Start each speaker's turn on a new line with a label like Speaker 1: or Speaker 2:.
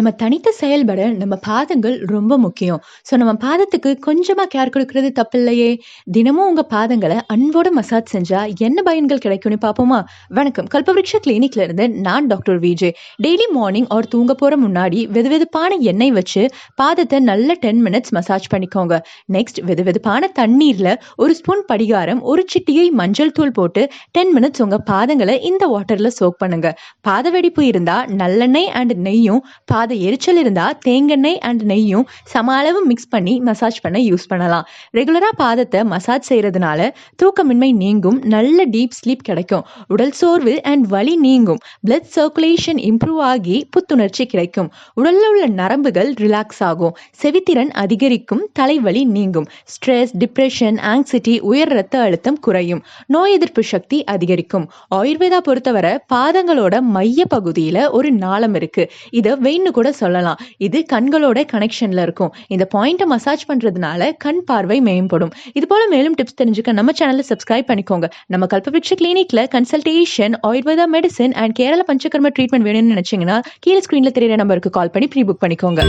Speaker 1: நம்ம தனித்து செயல்பட நம்ம பாதங்கள் ரொம்ப முக்கியம். ஸோ நம்ம பாதத்துக்கு கொஞ்சமா கேர் குடுக்குறது தப்பில்லையே! தினமும் உங்க பாதங்கள அன்போட மசாஜ் செஞ்சா என்ன பயன்கள் கிடைக்கும்னு பார்ப்போமா? வணக்கம். கல்பவ்ருக்ஷ கிளினிக்ல இருந்து நான் doctor Viji. Daily morning or தூங்க போற முன்னாடி வெதுவெதுப்பான எண்ணெய் வச்சு பாதத்த நல்ல 10 மினிட்ஸ் மசாஜ் பண்ணிக்கோங்க. நெக்ஸ்ட் வெதுவெதுப்பான தண்ணீர்ல 1 ஸ்பூன் படிகாரம், 1 சிட்டிகை மஞ்சள் தூள் போட்டு 10 மினிட்ஸ் உங்க பாதங்கள இந்த வாட்டர்ல சோக் பண்ணுங்க. பாத வெடிப்பு இருந்தா நல்லெண்ணெய் அண்ட் நெய்யும், பாத எரிச்சல் இருந்தா தேங்கெண்ணெய் அண்ட் நெய்யும் சம அளவு மிக்ஸ் பண்ணி மசாஜ் பண்ண யூஸ் பண்ணலாம். ரெகுலரா பாதத்தை மசாஜ் செய்யறதுனால தூக்கமின்மை நீங்கும், நல்ல டீப் ஸ்லீப் கிடைக்கும், உடல் சோர்வு அண்ட் வலி நீங்கும், பிளட் சர்க்குலேஷன் இம்ப்ரூவ் ஆகி புத்துணர்ச்சி கிடைக்கும், உடல்ல உள்ள நரம்புகள் ரிலாக்ஸ் ஆகும், செவித்திறன் அதிகரிக்கும், தலைவலி நீங்கும், ஸ்ட்ரெஸ், டிப்ரெஷன், ஆங்ஸைட்டி, உயர் ரத்த அழுத்தம் குறையும், நோய் எதிர்ப்பு சக்தி அதிகரிக்கும். ஆயுர்வேதா பொறுத்தவரை பாதங்களோட மைய பகுதியில ஒரு நாளம் இருக்கு. இத வெயின்னு கூட சொல்லலாம். இது கண்களோட கனெக்ஷன்ல இருக்கும். இந்த பாயிண்ட மசாஜ் பண்றதுனால கண் பார்வை மேம்படும். இது போல மேலும் டிப்ஸ் தெரிஞ்சுக்க நம்ம சேனலை சப்ஸ்கிரைப் பண்ணிக்கோங்க. நம்ம கல்பவ்ருக்ஷ கிளினிக்ல consultation, Ayurveda medicine and Kerala Panchakarma treatment வேணும்னு நினைச்சீங்கன்னா கீழே ஸ்கிரீன்ல தெரியுற நம்பருக்கு கால் பண்ணி ப்ரீ புக் பண்ணிக்கோங்க.